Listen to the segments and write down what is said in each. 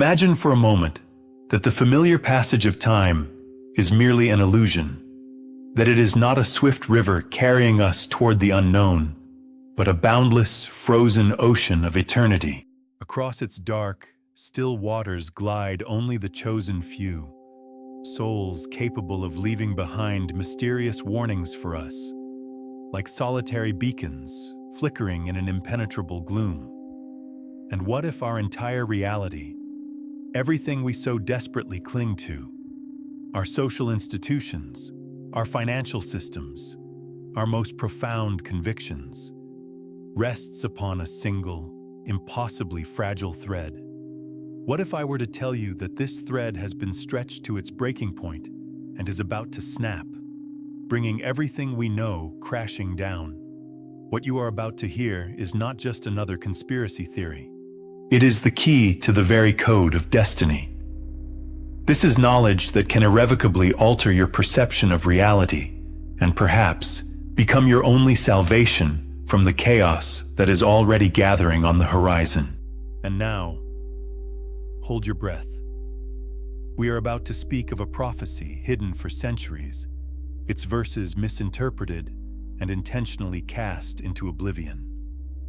Imagine for a moment that the familiar passage of time is merely an illusion, that it is not a swift river carrying us toward the unknown, but a boundless, frozen ocean of eternity. Across its dark, still waters glide only the chosen few, souls capable of leaving behind mysterious warnings for us, like solitary beacons flickering in an impenetrable gloom. And what if our entire reality, everything we so desperately cling to, our social institutions, our financial systems, our most profound convictions, rests upon a single, impossibly fragile thread? What if I were to tell you that this thread has been stretched to its breaking point and is about to snap, bringing everything we know crashing down? What you are about to hear is not just another conspiracy theory. It is the key to the very code of destiny. This is knowledge that can irrevocably alter your perception of reality and perhaps become your only salvation from the chaos that is already gathering on the horizon. And now, hold your breath. We are about to speak of a prophecy hidden for centuries, its verses misinterpreted and intentionally cast into oblivion.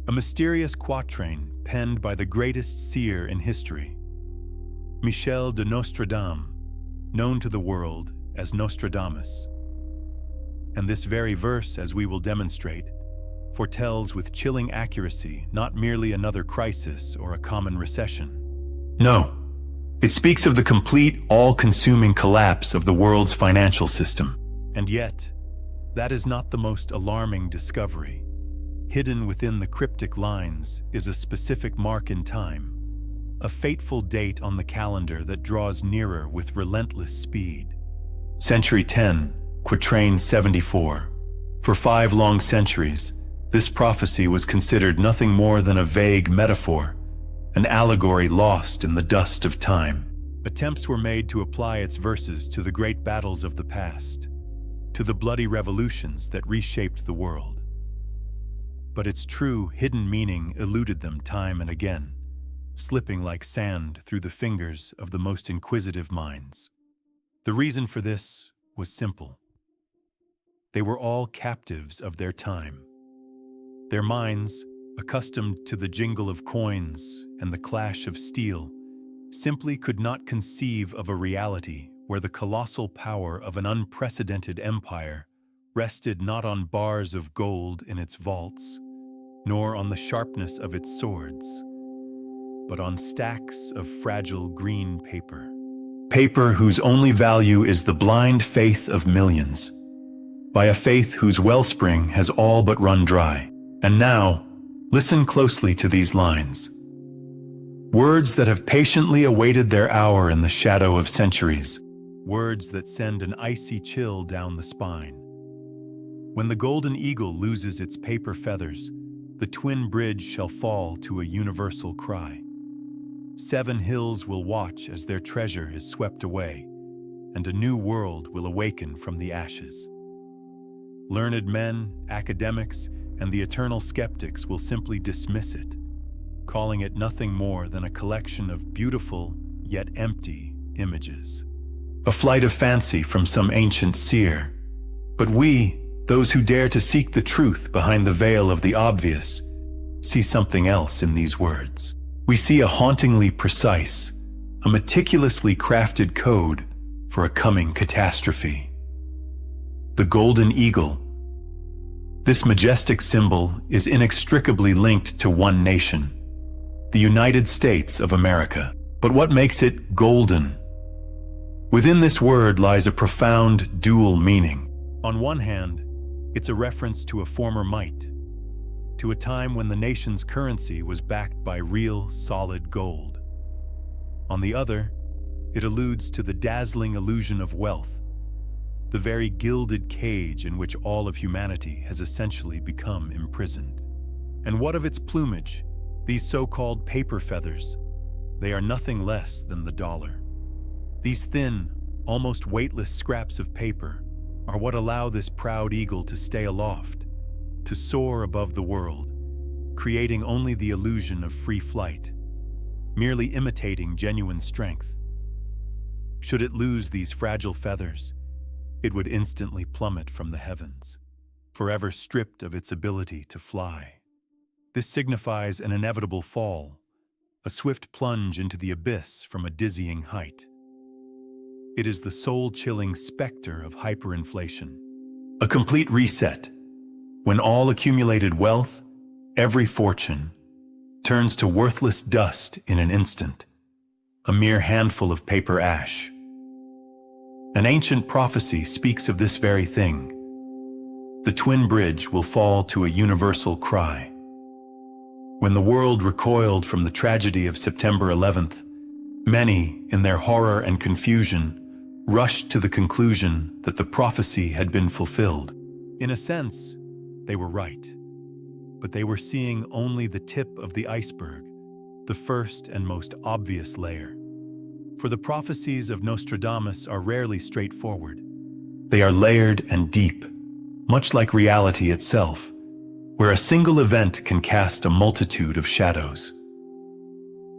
A mysterious quatrain penned by the greatest seer in history, Michel de Nostradamus, known to the world as Nostradamus. And this very verse, as we will demonstrate, foretells with chilling accuracy not merely another crisis or a common recession. No, it speaks of the complete, all-consuming collapse of the world's financial system. And yet, that is not the most alarming discovery. Hidden within the cryptic lines is a specific mark in time, a fateful date on the calendar that draws nearer with relentless speed. Century 10, Quatrain 74. For 5 long centuries, this prophecy was considered nothing more than a vague metaphor, an allegory lost in the dust of time. Attempts were made to apply its verses to the great battles of the past, to the bloody revolutions that reshaped the world. But its true, hidden meaning eluded them time and again, slipping like sand through the fingers of the most inquisitive minds. The reason for this was simple. They were all captives of their time. Their minds, accustomed to the jingle of coins and the clash of steel, simply could not conceive of a reality where the colossal power of an unprecedented empire rested not on bars of gold in its vaults, nor on the sharpness of its swords, but on stacks of fragile green paper. Paper whose only value is the blind faith of millions, by a faith whose wellspring has all but run dry. And now, listen closely to these lines. Words that have patiently awaited their hour in the shadow of centuries. Words that send an icy chill down the spine. When the golden eagle loses its paper feathers, the twin bridge shall fall to a universal cry. 7 hills will watch as their treasure is swept away, and a new world will awaken from the ashes. Learned men, academics, and the eternal skeptics will simply dismiss it, calling it nothing more than a collection of beautiful yet empty images. A flight of fancy from some ancient seer. But we, those who dare to seek the truth behind the veil of the obvious, see something else in these words. We see a hauntingly precise, a meticulously crafted code for a coming catastrophe. The golden eagle. This majestic symbol is inextricably linked to one nation, the United States of America. But what makes it golden? Within this word lies a profound dual meaning. On one hand, it's a reference to a former might, to a time when the nation's currency was backed by real, solid gold. On the other, it alludes to the dazzling illusion of wealth, the very gilded cage in which all of humanity has essentially become imprisoned. And what of its plumage, these so-called paper feathers? They are nothing less than the dollar. These thin, almost weightless scraps of paper are what allow this proud eagle to stay aloft, to soar above the world, creating only the illusion of free flight. merely imitating genuine strength. Should it lose these fragile feathers, it would instantly plummet from the heavens, forever stripped of its ability to fly. This signifies an inevitable fall, a swift plunge into the abyss from a dizzying height. It is the soul-chilling specter of hyperinflation. A complete reset, when all accumulated wealth, every fortune, turns to worthless dust in an instant, a mere handful of paper ash. An ancient prophecy speaks of this very thing. The twin bridge will fall to a universal cry. When the world recoiled from the tragedy of September 11th, many, in their horror and confusion, rushed to the conclusion that the prophecy had been fulfilled. In a sense, they were right. But they were seeing only the tip of the iceberg, the first and most obvious layer. For the prophecies of Nostradamus are rarely straightforward. They are layered and deep, much like reality itself, where a single event can cast a multitude of shadows.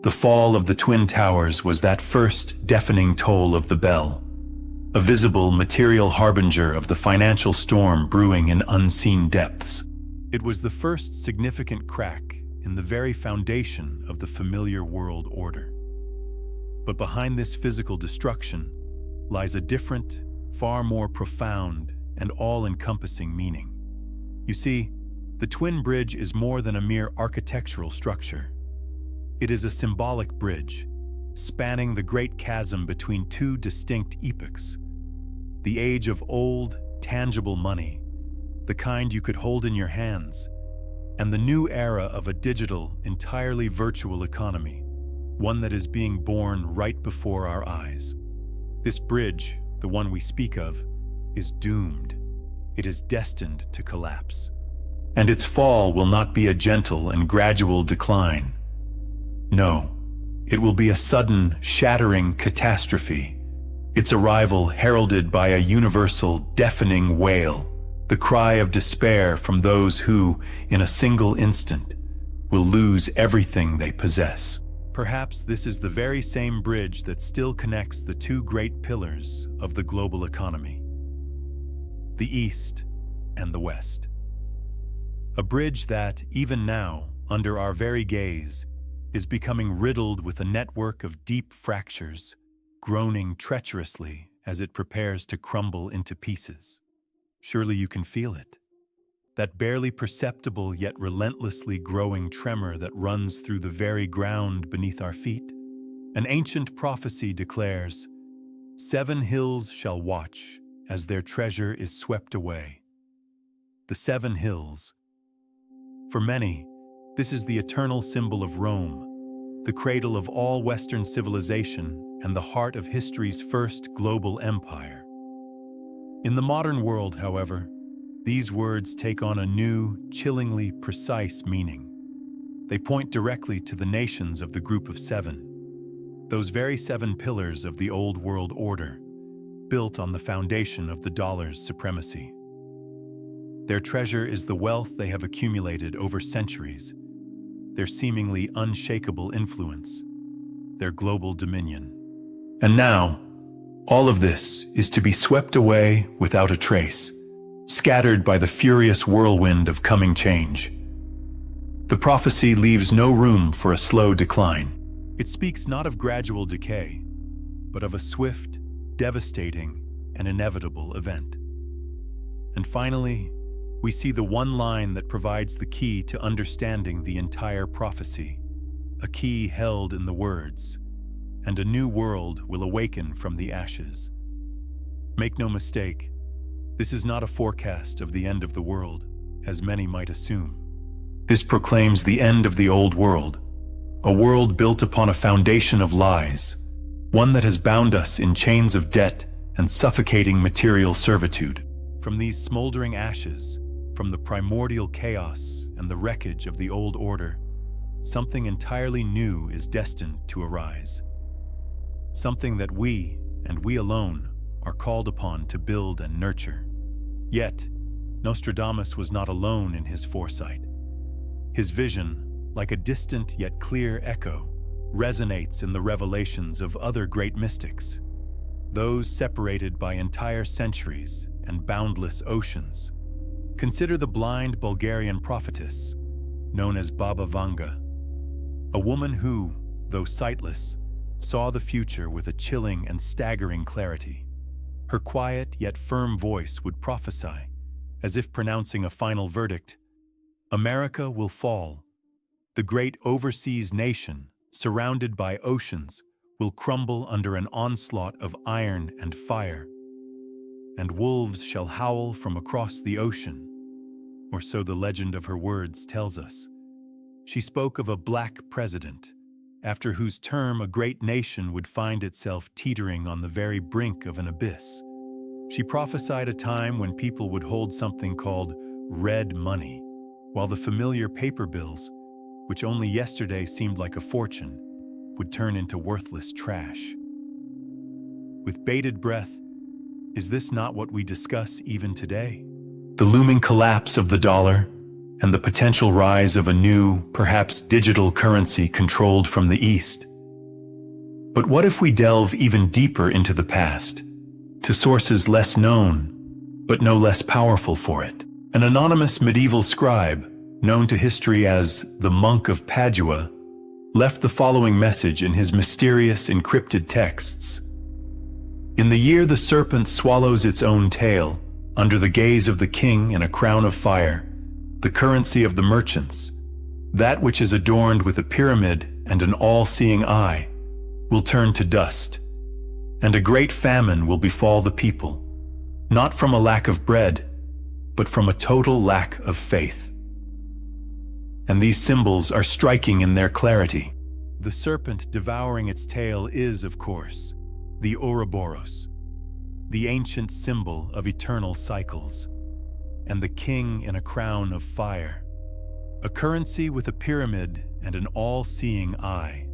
The fall of the Twin Towers was that first deafening toll of the bell, a visible material harbinger of the financial storm brewing in unseen depths. It was the first significant crack in the very foundation of the familiar world order. But behind this physical destruction lies a different, far more profound and all-encompassing meaning. You see, the Twin Bridge is more than a mere architectural structure. It is a symbolic bridge, spanning the great chasm between two distinct epochs: the age of old, tangible money, the kind you could hold in your hands, and the new era of a digital, entirely virtual economy, one that is being born right before our eyes. This bridge, the one we speak of, is doomed. It is destined to collapse. And its fall will not be a gentle and gradual decline. No, it will be a sudden, shattering catastrophe, its arrival heralded by a universal, deafening wail, the cry of despair from those who, in a single instant, will lose everything they possess. Perhaps this is the very same bridge that still connects the two great pillars of the global economy: the East and the West. A bridge that, even now, under our very gaze, is becoming riddled with a network of deep fractures, groaning treacherously as it prepares to crumble into pieces. Surely you can feel it. That barely perceptible yet relentlessly growing tremor that runs through the very ground beneath our feet. An ancient prophecy declares, "7 hills shall watch as their treasure is swept away." The 7 hills. For many, this is the eternal symbol of Rome, the cradle of all Western civilization and the heart of history's first global empire. In the modern world, however, these words take on a new, chillingly precise meaning. They point directly to the nations of the Group of 7, those very 7 pillars of the old world order, built on the foundation of the dollar's supremacy. Their treasure is the wealth they have accumulated over centuries, their seemingly unshakable influence, their global dominion. And now, all of this is to be swept away without a trace, scattered by the furious whirlwind of coming change. The prophecy leaves no room for a slow decline. It speaks not of gradual decay, but of a swift, devastating, and inevitable event. And finally, we see the one line that provides the key to understanding the entire prophecy, a key held in the words, "And a new world will awaken from the ashes." Make no mistake, this is not a forecast of the end of the world, as many might assume. This proclaims the end of the old world, a world built upon a foundation of lies, one that has bound us in chains of debt and suffocating material servitude. From these smoldering ashes, from the primordial chaos and the wreckage of the old order, something entirely new is destined to arise. Something that we, and we alone, are called upon to build and nurture. Yet, Nostradamus was not alone in his foresight. His vision, like a distant yet clear echo, resonates in the revelations of other great mystics, those separated by entire centuries and boundless oceans. Consider the blind Bulgarian prophetess, known as Baba Vanga, a woman who, though sightless, saw the future with a chilling and staggering clarity. Her quiet yet firm voice would prophesy, as if pronouncing a final verdict: America will fall. The great overseas nation, surrounded by oceans, will crumble under an onslaught of iron and fire. And wolves shall howl from across the ocean, or so the legend of her words tells us. She spoke of a black president, after whose term a great nation would find itself teetering on the very brink of an abyss. She prophesied a time when people would hold something called red money, while the familiar paper bills, which only yesterday seemed like a fortune, would turn into worthless trash. With bated breath, is this not what we discuss even today? The looming collapse of the dollar and the potential rise of a new, perhaps digital currency controlled from the East. But what if we delve even deeper into the past, to sources less known, but no less powerful for it? An anonymous medieval scribe, known to history as the Monk of Padua, left the following message in his mysterious encrypted texts. In the year the serpent swallows its own tail, under the gaze of the king in a crown of fire, the currency of the merchants, that which is adorned with a pyramid and an all-seeing eye, will turn to dust, and a great famine will befall the people, not from a lack of bread, but from a total lack of faith. And these symbols are striking in their clarity. The serpent devouring its tail is, of course, the Ouroboros, the ancient symbol of eternal cycles, and the king in a crown of fire, a currency with a pyramid and an all-seeing eye.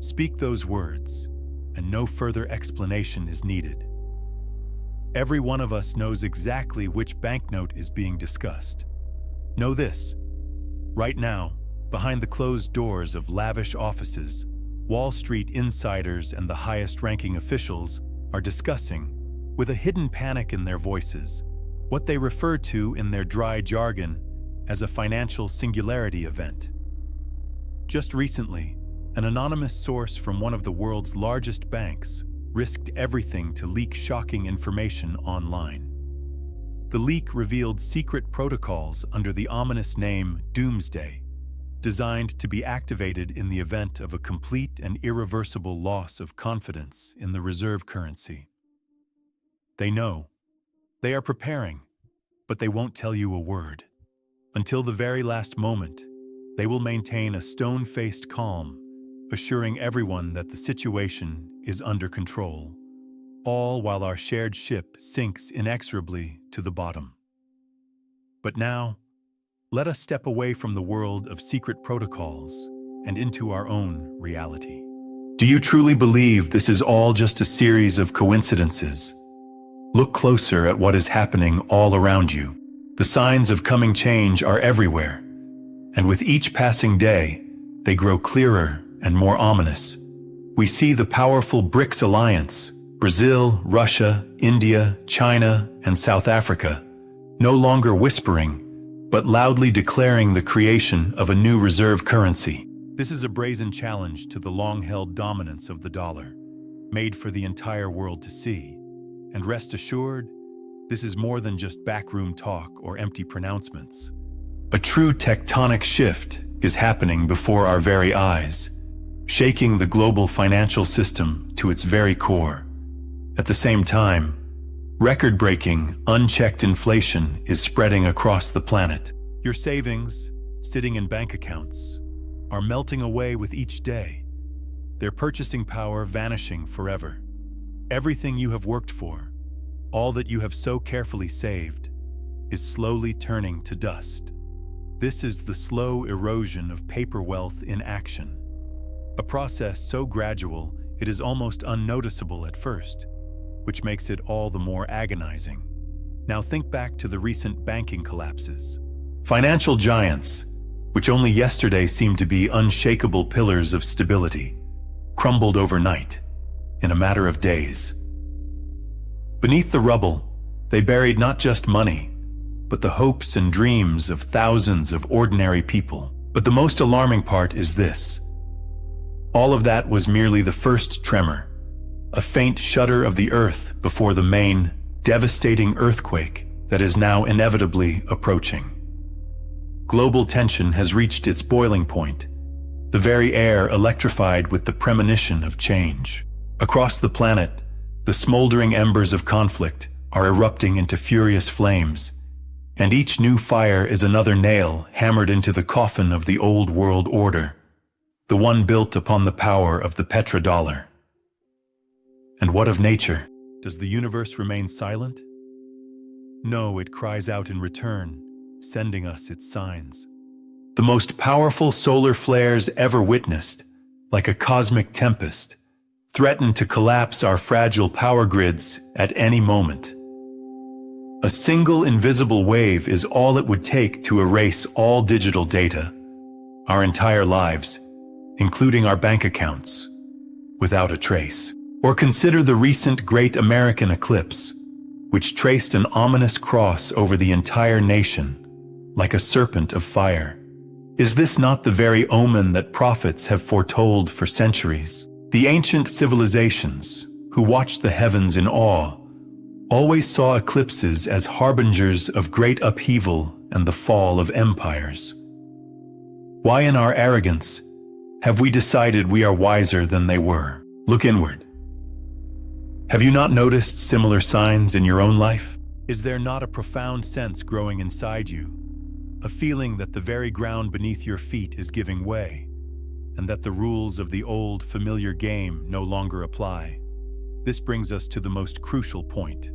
Speak those words, and no further explanation is needed. Every one of us knows exactly which banknote is being discussed. Know this: right now, behind the closed doors of lavish offices, Wall Street insiders and the highest-ranking officials are discussing, with a hidden panic in their voices, what they refer to in their dry jargon as a financial singularity event. Just recently, an anonymous source from one of the world's largest banks risked everything to leak shocking information online. The leak revealed secret protocols under the ominous name Doomsday, designed to be activated in the event of a complete and irreversible loss of confidence in the reserve currency. They know. They are preparing, but they won't tell you a word. Until the very last moment, they will maintain a stone-faced calm, assuring everyone that the situation is under control, all while our shared ship sinks inexorably to the bottom. But now, let us step away from the world of secret protocols and into our own reality. Do you truly believe this is all just a series of coincidences? Look closer at what is happening all around you. The signs of coming change are everywhere, and with each passing day, they grow clearer and more ominous. We see the powerful BRICS alliance, Brazil, Russia, India, China, and South Africa, no longer whispering, but loudly declaring the creation of a new reserve currency. This is a brazen challenge to the long-held dominance of the dollar, made for the entire world to see. And rest assured, this is more than just backroom talk or empty pronouncements. A true tectonic shift is happening before our very eyes, shaking the global financial system to its very core. At the same time, record-breaking, unchecked inflation is spreading across the planet. Your savings, sitting in bank accounts, are melting away with each day, their purchasing power vanishing forever. Everything you have worked for, all that you have so carefully saved, is slowly turning to dust. This is the slow erosion of paper wealth in action, a process so gradual it is almost unnoticeable at first, which makes it all the more agonizing. Now think back to the recent banking collapses. Financial giants, which only yesterday seemed to be unshakable pillars of stability, crumbled overnight, in a matter of days. Beneath the rubble, they buried not just money, but the hopes and dreams of thousands of ordinary people. But the most alarming part is this. All of that was merely the first tremor, a faint shudder of the earth before the main, devastating earthquake that is now inevitably approaching. Global tension has reached its boiling point, the very air electrified with the premonition of change. Across the planet, the smoldering embers of conflict are erupting into furious flames, and each new fire is another nail hammered into the coffin of the old world order, the one built upon the power of the petrodollar. And what of nature? Does the universe remain silent? No, it cries out in return, sending us its signs. The most powerful solar flares ever witnessed, like a cosmic tempest, threaten to collapse our fragile power grids at any moment. A single invisible wave is all it would take to erase all digital data, our entire lives, including our bank accounts, without a trace. Or consider the recent Great American Eclipse, which traced an ominous cross over the entire nation, like a serpent of fire. Is this not the very omen that prophets have foretold for centuries? The ancient civilizations, who watched the heavens in awe, always saw eclipses as harbingers of great upheaval and the fall of empires. Why in our arrogance have we decided we are wiser than they were? Look inward. Have you not noticed similar signs in your own life? Is there not a profound sense growing inside you, a feeling that the very ground beneath your feet is giving way, and that the rules of the old, familiar game no longer apply? This brings us to the most crucial point,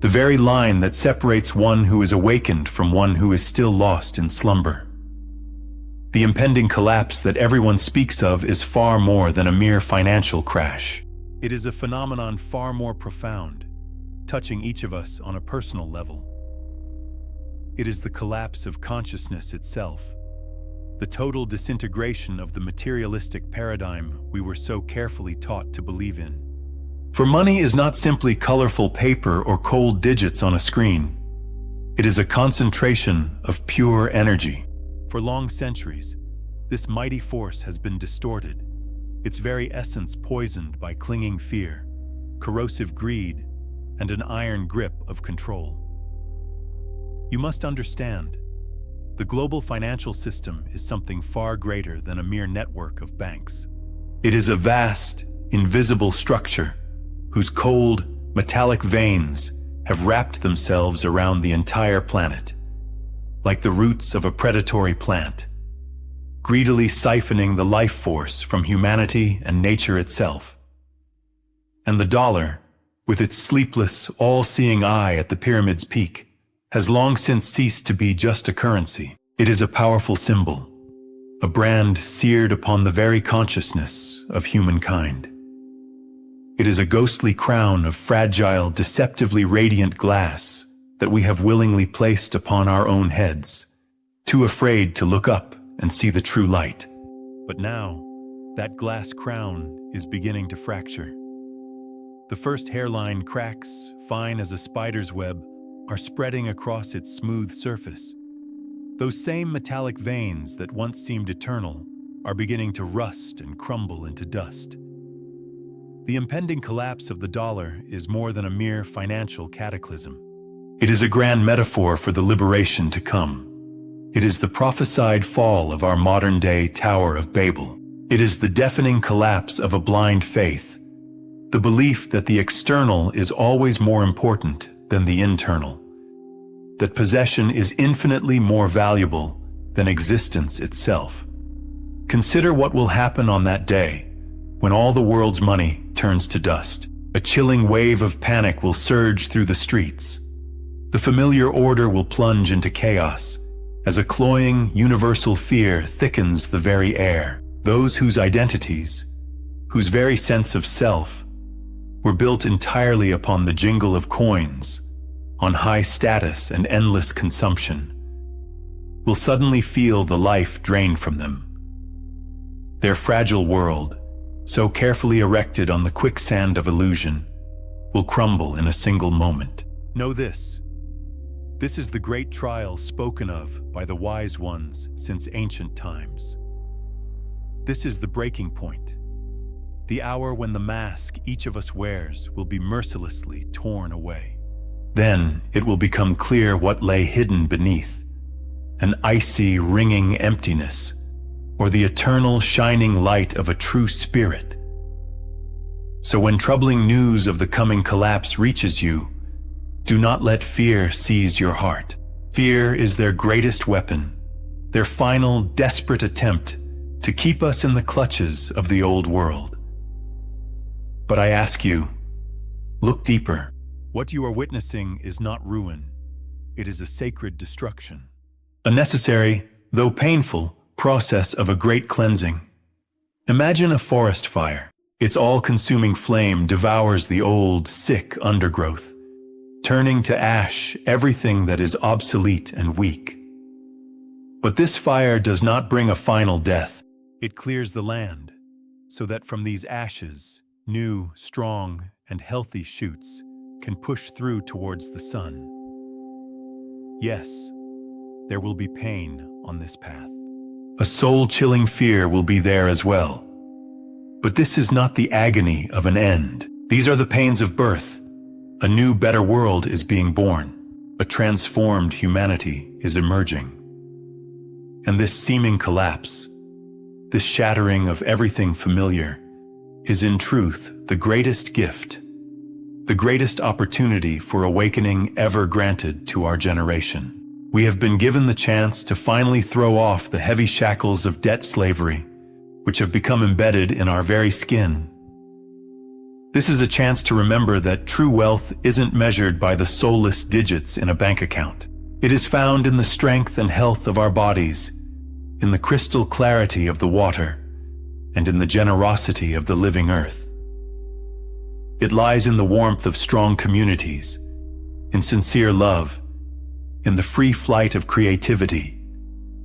the very line that separates one who is awakened from one who is still lost in slumber. The impending collapse that everyone speaks of is far more than a mere financial crash. It is a phenomenon far more profound, touching each of us on a personal level. It is the collapse of consciousness itself, the total disintegration of the materialistic paradigm we were so carefully taught to believe in. For money is not simply colorful paper or cold digits on a screen. It is a concentration of pure energy. For long centuries, this mighty force has been distorted, its very essence poisoned by clinging fear, corrosive greed, and an iron grip of control. You must understand, the global financial system is something far greater than a mere network of banks. It is a vast, invisible structure whose cold, metallic veins have wrapped themselves around the entire planet, like the roots of a predatory plant, greedily siphoning the life force from humanity and nature itself. And the dollar, with its sleepless, all-seeing eye at the pyramid's peak, has long since ceased to be just a currency. It is a powerful symbol, a brand seared upon the very consciousness of humankind. It is a ghostly crown of fragile, deceptively radiant glass that we have willingly placed upon our own heads, too afraid to look up and see the true light. But now, that glass crown is beginning to fracture. The first hairline cracks, fine as a spider's web, are spreading across its smooth surface. Those same metallic veins that once seemed eternal are beginning to rust and crumble into dust. The impending collapse of the dollar is more than a mere financial cataclysm. It is a grand metaphor for the liberation to come. It is the prophesied fall of our modern-day Tower of Babel. It is the deafening collapse of a blind faith, the belief that the external is always more important than the internal, that possession is infinitely more valuable than existence itself. Consider what will happen on that day, when all the world's money turns to dust. A chilling wave of panic will surge through the streets. The familiar order will plunge into chaos, as a cloying, universal fear thickens the very air. Those whose identities, whose very sense of self, were built entirely upon the jingle of coins, on high status and endless consumption, will suddenly feel the life drained from them. Their fragile world, so carefully erected on the quicksand of illusion, will crumble in a single moment. Know this. This is the great trial spoken of by the wise ones since ancient times. This is the breaking point, the hour when the mask each of us wears will be mercilessly torn away. Then it will become clear what lay hidden beneath, an icy, ringing emptiness, or the eternal shining light of a true spirit. So when troubling news of the coming collapse reaches you, do not let fear seize your heart. Fear is their greatest weapon, their final desperate attempt to keep us in the clutches of the old world. But I ask you, look deeper. What you are witnessing is not ruin. It is a sacred destruction. A necessary, though painful, process of a great cleansing. Imagine a forest fire. Its all-consuming flame devours the old, sick undergrowth, turning to ash everything that is obsolete and weak. But this fire does not bring a final death. It clears the land, so that from these ashes, new, strong, and healthy shoots can push through towards the sun. Yes, there will be pain on this path. A soul-chilling fear will be there as well. But this is not the agony of an end. These are the pains of birth. A new, better world is being born. A transformed humanity is emerging. And this seeming collapse, this shattering of everything familiar, is in truth the greatest gift, the greatest opportunity for awakening ever granted to our generation. We have been given the chance to finally throw off the heavy shackles of debt slavery, which have become embedded in our very skin. This is a chance to remember that true wealth isn't measured by the soulless digits in a bank account. It is found in the strength and health of our bodies, in the crystal clarity of the water, and in the generosity of the living earth. It lies in the warmth of strong communities, in sincere love, in the free flight of creativity,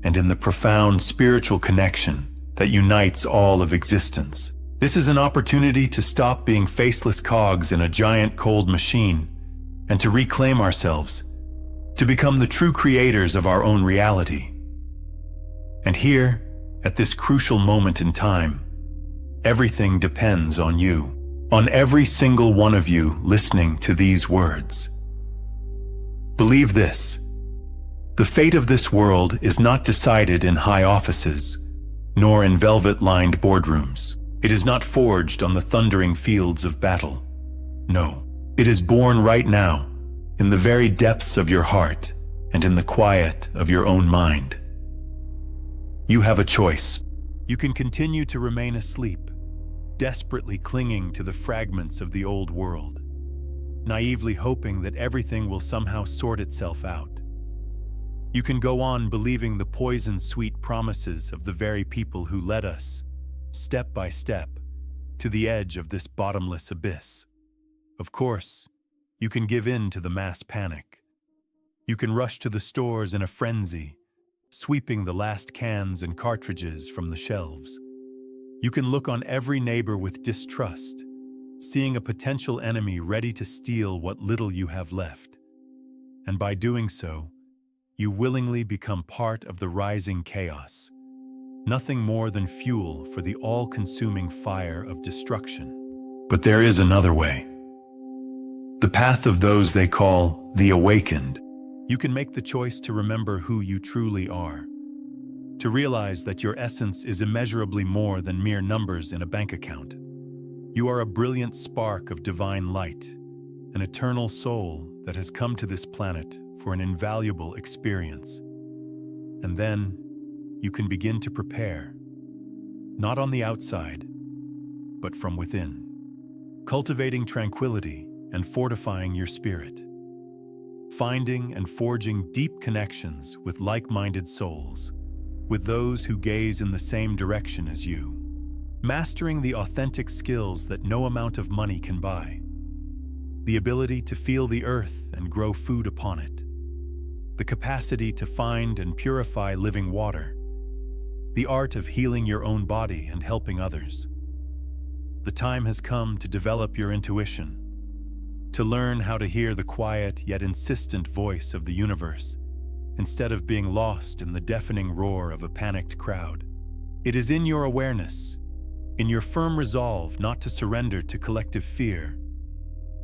and in the profound spiritual connection that unites all of existence. This is an opportunity to stop being faceless cogs in a giant cold machine and to reclaim ourselves, to become the true creators of our own reality. And here, at this crucial moment in time, everything depends on you, on every single one of you listening to these words. Believe this: the fate of this world is not decided in high offices, nor in velvet-lined boardrooms. It is not forged on the thundering fields of battle. No, it is born right now, in the very depths of your heart and in the quiet of your own mind. You have a choice. You can continue to remain asleep, desperately clinging to the fragments of the old world, naively hoping that everything will somehow sort itself out. You can go on believing the poison-sweet promises of the very people who led us, step by step, to the edge of this bottomless abyss. Of course, you can give in to the mass panic. You can rush to the stores in a frenzy, sweeping the last cans and cartridges from the shelves. You can look on every neighbor with distrust, seeing a potential enemy ready to steal what little you have left. And by doing so, you willingly become part of the rising chaos, nothing more than fuel for the all-consuming fire of destruction. But there is another way. The path of those they call the awakened. You can make the choice to remember who you truly are, to realize that your essence is immeasurably more than mere numbers in a bank account. You are a brilliant spark of divine light, an eternal soul that has come to this planet for an invaluable experience. And then, you can begin to prepare, not on the outside, but from within, cultivating tranquility and fortifying your spirit, finding and forging deep connections with like-minded souls, with those who gaze in the same direction as you, mastering the authentic skills that no amount of money can buy, the ability to feel the earth and grow food upon it, the capacity to find and purify living water, the art of healing your own body and helping others. The time has come to develop your intuition, to learn how to hear the quiet yet insistent voice of the universe, instead of being lost in the deafening roar of a panicked crowd. It is in your awareness, in your firm resolve not to surrender to collective fear,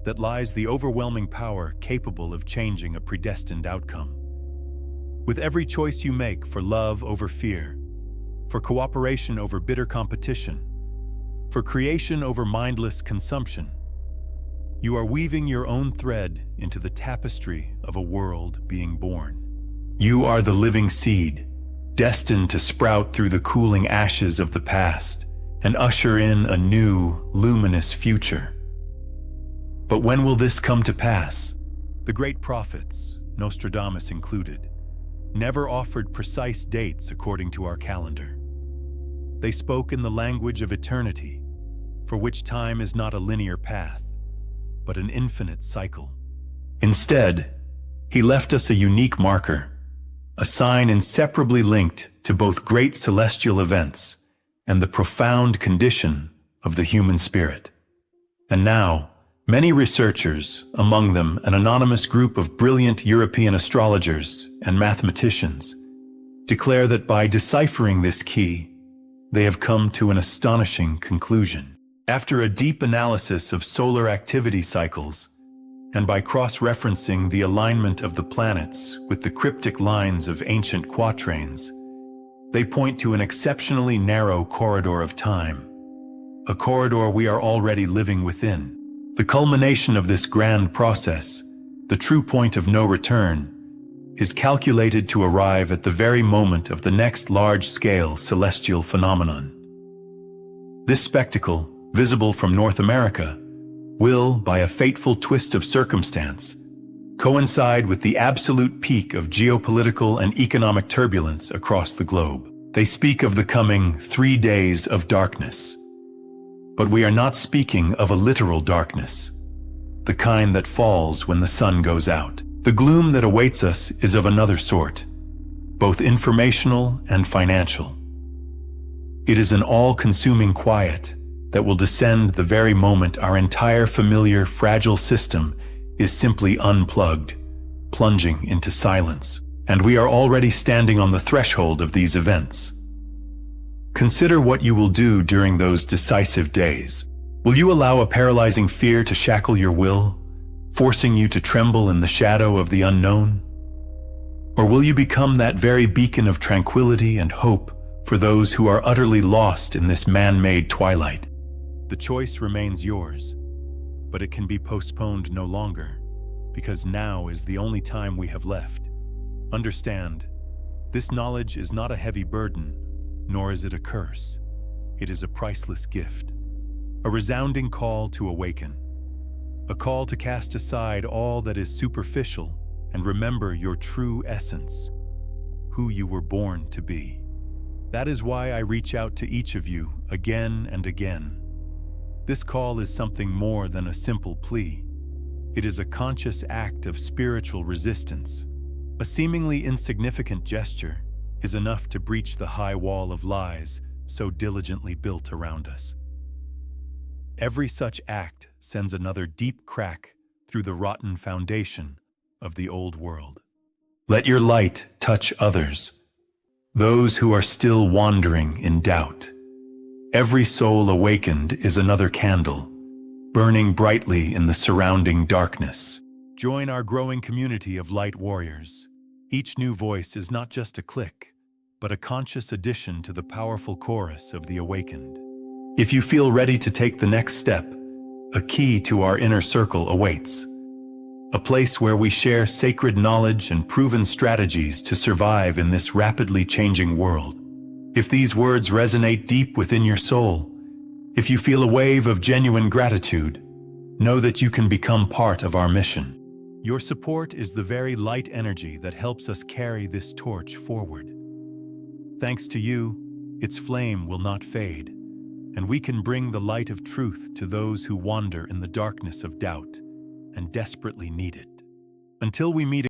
that lies the overwhelming power capable of changing a predestined outcome. With every choice you make for love over fear, for cooperation over bitter competition, for creation over mindless consumption, you are weaving your own thread into the tapestry of a world being born. You are the living seed, destined to sprout through the cooling ashes of the past and usher in a new, luminous future. But when will this come to pass? The great prophets, Nostradamus included, never offered precise dates according to our calendar. They spoke in the language of eternity, for which time is not a linear path, but an infinite cycle. Instead, he left us a unique marker, a sign inseparably linked to both great celestial events and the profound condition of the human spirit. And now, many researchers, among them an anonymous group of brilliant European astrologers and mathematicians, declare that by deciphering this key, they have come to an astonishing conclusion. After a deep analysis of solar activity cycles, and by cross-referencing the alignment of the planets with the cryptic lines of ancient quatrains, they point to an exceptionally narrow corridor of time, a corridor we are already living within. The culmination of this grand process, the true point of no return, is calculated to arrive at the very moment of the next large-scale celestial phenomenon. This spectacle, visible from North America, will, by a fateful twist of circumstance, coincide with the absolute peak of geopolitical and economic turbulence across the globe. They speak of the coming 3 days of darkness. But we are not speaking of a literal darkness, the kind that falls when the sun goes out. The gloom that awaits us is of another sort, both informational and financial. It is an all-consuming quiet that will descend the very moment our entire familiar, fragile system is simply unplugged, plunging into silence. And we are already standing on the threshold of these events. Consider what you will do during those decisive days. Will you allow a paralyzing fear to shackle your will, forcing you to tremble in the shadow of the unknown? Or will you become that very beacon of tranquility and hope for those who are utterly lost in this man-made twilight? The choice remains yours, but it can be postponed no longer, because now is the only time we have left. Understand, this knowledge is not a heavy burden, nor is it a curse. It is a priceless gift, a resounding call to awaken, a call to cast aside all that is superficial and remember your true essence, who you were born to be. That is why I reach out to each of you again and again. This call is something more than a simple plea. It is a conscious act of spiritual resistance. A seemingly insignificant gesture is enough to breach the high wall of lies so diligently built around us. Every such act sends another deep crack through the rotten foundation of the old world. Let your light touch others, those who are still wandering in doubt. Every soul awakened is another candle, burning brightly in the surrounding darkness. Join our growing community of light warriors. Each new voice is not just a click, but a conscious addition to the powerful chorus of the awakened. If you feel ready to take the next step, a key to our inner circle awaits. A place where we share sacred knowledge and proven strategies to survive in this rapidly changing world. If these words resonate deep within your soul, if you feel a wave of genuine gratitude, know that you can become part of our mission. Your support is the very light energy that helps us carry this torch forward. Thanks to you, its flame will not fade, and we can bring the light of truth to those who wander in the darkness of doubt and desperately need it. Until we meet